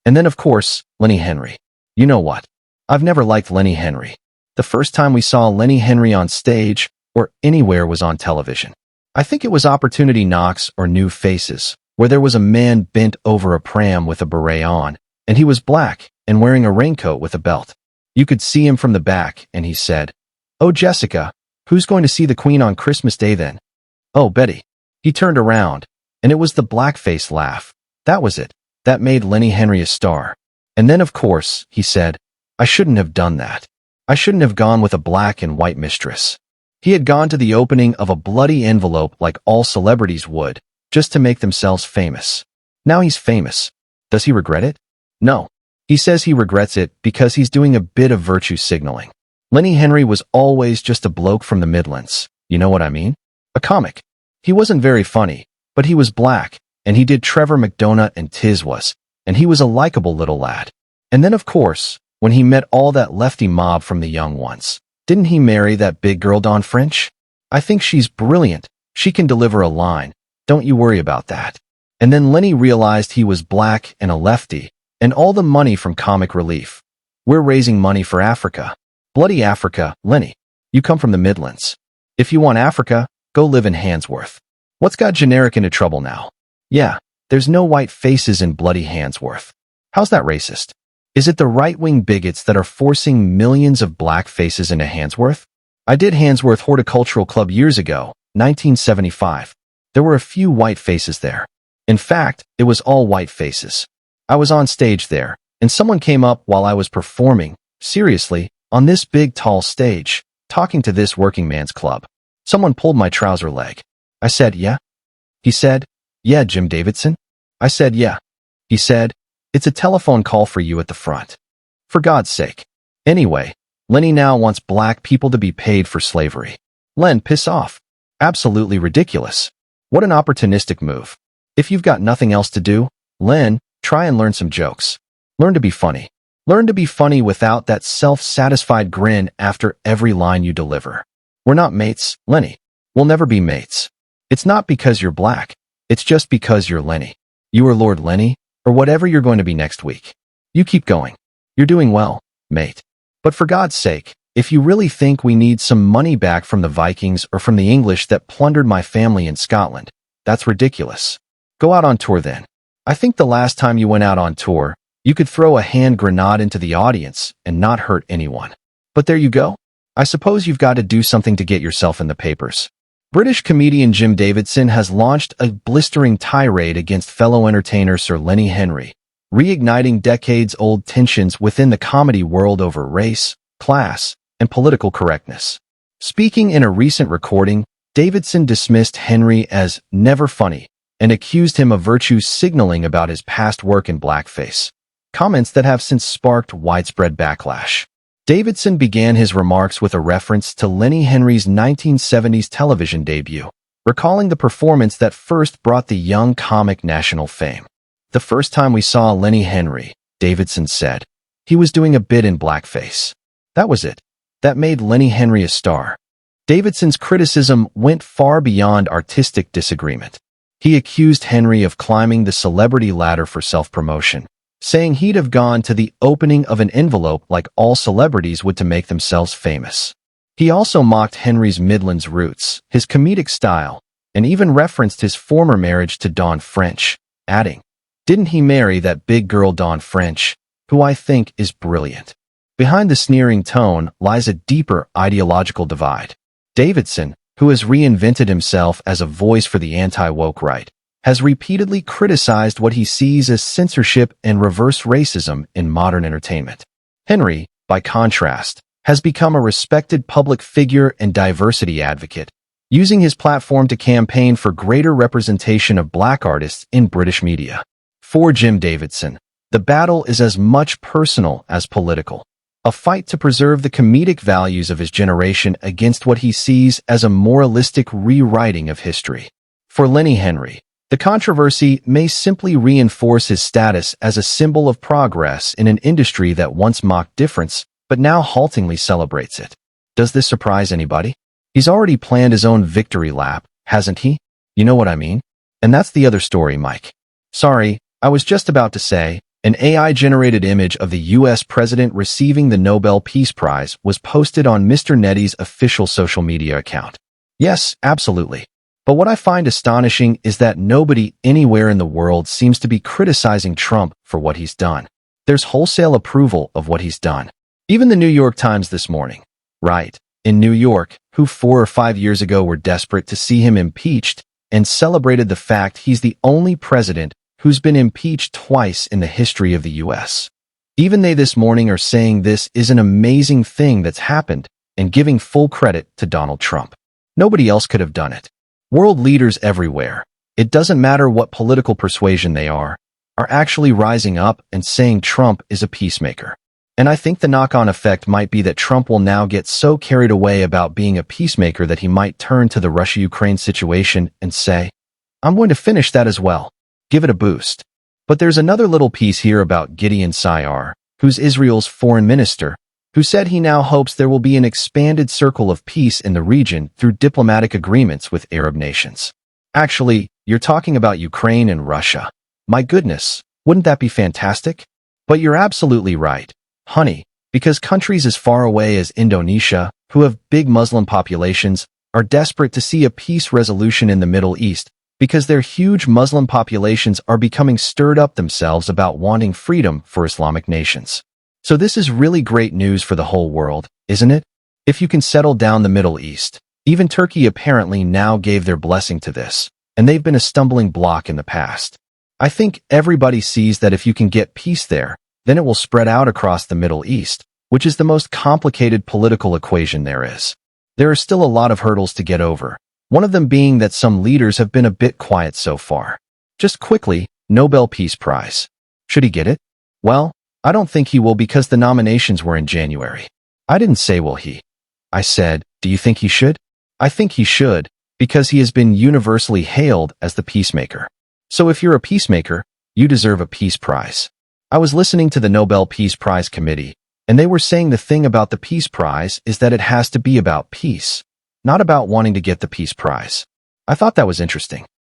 And then, of course, Lenny Henry. You know what? I've never liked Lenny Henry. The first time we saw Lenny Henry on stage or anywhere was on television. I think it was Opportunity Knocks or New Faces, where there was a man bent over a pram with a beret on, and he was black and wearing a raincoat with a belt. You could see him from the back, and he said, "Oh, Jessica, who's going to see the Queen on Christmas Day then?" "Oh, Betty." He turned around, and it was the blackface laugh. That was it. That made Lenny Henry a star. And then, of course, he said, "I shouldn't have done that. I shouldn't have gone with a black and white mistress." He had gone to the opening of a bloody envelope like all celebrities would, just to make themselves famous. Now he's famous. Does he regret it? No. He says he regrets it because he's doing a bit of virtue signaling. Lenny Henry was always just a bloke from the Midlands. You know what I mean? A comic. He wasn't very funny, but he was black, and he did Trevor McDonough and Tiz was, and he was a likable little lad. And then, of course, when he met all that lefty mob from the young ones, didn't he marry that big girl Dawn French? I think she's brilliant. She can deliver a line. Don't you worry about that. And then Lenny realized he was black and a lefty, and all the money from comic relief. We're raising money for Africa. Bloody Africa, Lenny. You come from the Midlands. If you want Africa, go live in Handsworth. What's got generic into trouble now? Yeah, there's no white faces in bloody Handsworth. How's that racist? Is it the right-wing bigots that are forcing millions of black faces into Handsworth? I did Handsworth Horticultural Club years ago, 1975. There were a few white faces there. In fact, it was all white faces. I was on stage there, and someone came up while I was performing, seriously, on this big tall stage, talking to this working man's club. Someone pulled my trouser leg. I said, "Yeah?" He said, "Yeah, Jim Davidson?" I said, "Yeah." He said, "It's a telephone call for you at the front." For God's sake. Anyway, Lenny now wants black people to be paid for slavery. Len, piss off. Absolutely ridiculous. What an opportunistic move. If you've got nothing else to do, Len, try and learn some jokes. Learn to be funny. Learn to be funny without that self-satisfied grin after every line you deliver. We're not mates, Lenny. We'll never be mates. It's not because you're black. It's just because you're Lenny. You are Lord Lenny, or whatever you're going to be next week. You keep going. You're doing well, mate. But for God's sake, if you really think we need some money back from the Vikings or from the English that plundered my family in Scotland, that's ridiculous. Go out on tour then. I think the last time you went out on tour, you could throw a hand grenade into the audience and not hurt anyone. But there you go. I suppose you've got to do something to get yourself in the papers. British comedian Jim Davidson has launched a blistering tirade against fellow entertainer Sir Lenny Henry, reigniting decades-old tensions within the comedy world over race, class, and political correctness. Speaking in a recent recording, Davidson dismissed Henry as never funny and accused him of virtue signaling about his past work in blackface, comments that have since sparked widespread backlash. Davidson began his remarks with a reference to Lenny Henry's 1970s television debut, recalling the performance that first brought the young comic national fame. The first time we saw Lenny Henry, Davidson said, he was doing a bit in blackface. That was it. That made Lenny Henry a star. Davidson's criticism went far beyond artistic disagreement. He accused Henry of climbing the celebrity ladder for self-promotion, saying he'd have gone to the opening of an envelope like all celebrities would to make themselves famous. He also mocked Henry's Midlands roots, his comedic style, and even referenced his former marriage to Dawn French, adding, "Didn't he marry that big girl Dawn French, who I think is brilliant?" Behind the sneering tone lies a deeper ideological divide. Davidson, who has reinvented himself as a voice for the anti-woke right, has repeatedly criticized what he sees as censorship and reverse racism in modern entertainment. Henry, by contrast, has become a respected public figure and diversity advocate, using his platform to campaign for greater representation of black artists in British media. For Jim Davidson, the battle is as much personal as political, a fight to preserve the comedic values of his generation against what he sees as a moralistic rewriting of history. For Lenny Henry, the controversy may simply reinforce his status as a symbol of progress in an industry that once mocked difference, but now haltingly celebrates it. Does this surprise anybody? He's already planned his own victory lap, hasn't he? You know what I mean? And that's the other story, Mike. Sorry, I was just about to say, An AI-generated image of the U.S. president receiving the Nobel Peace Prize was posted on Mr. Netty's official social media account. Yes, absolutely. But what I find astonishing is that nobody anywhere in the world seems to be criticizing Trump for what he's done. There's wholesale approval of what he's done. Even the New York Times this morning, right, in New York, who 4 or 5 years ago were desperate to see him impeached and celebrated the fact he's the only president who's been impeached twice in the history of the U.S. Even they this morning are saying this is an amazing thing that's happened and giving full credit to Donald Trump. Nobody else could have done it. World leaders everywhere, it doesn't matter what political persuasion they are actually rising up and saying Trump is a peacemaker. And I think the knock-on effect might be that Trump will now get so carried away about being a peacemaker that he might turn to the Russia-Ukraine situation and say, I'm going to finish that as well. Give it a boost. But there's another little piece here about Gideon Saar, who's Israel's foreign minister, who said he now hopes there will be an expanded circle of peace in the region through diplomatic agreements with Arab nations. Actually, you're talking about Ukraine and Russia. My goodness, wouldn't that be fantastic? But you're absolutely right, honey, because countries as far away as Indonesia, who have big Muslim populations, are desperate to see a peace resolution in the Middle East because their huge Muslim populations are becoming stirred up themselves about wanting freedom for Islamic nations. So this is really great news for the whole world, isn't it? If you can settle down the Middle East. Even Turkey apparently now gave their blessing to this, and they've been a stumbling block in the past. I think everybody sees that if you can get peace there, then it will spread out across the Middle East, which is the most complicated political equation there is. There are still a lot of hurdles to get over, one of them being that some leaders have been a bit quiet so far. Just quickly, Nobel Peace Prize. Should he get it? Well, I don't think he will because the nominations were in January. I didn't say will he. I said, do you think he should? I think he should, because he has been universally hailed as the peacemaker. So if you're a peacemaker, you deserve a peace prize. I was listening to the Nobel Peace Prize committee, and they were saying the thing about the peace prize is that it has to be about peace, not about wanting to get the peace prize. I thought that was interesting.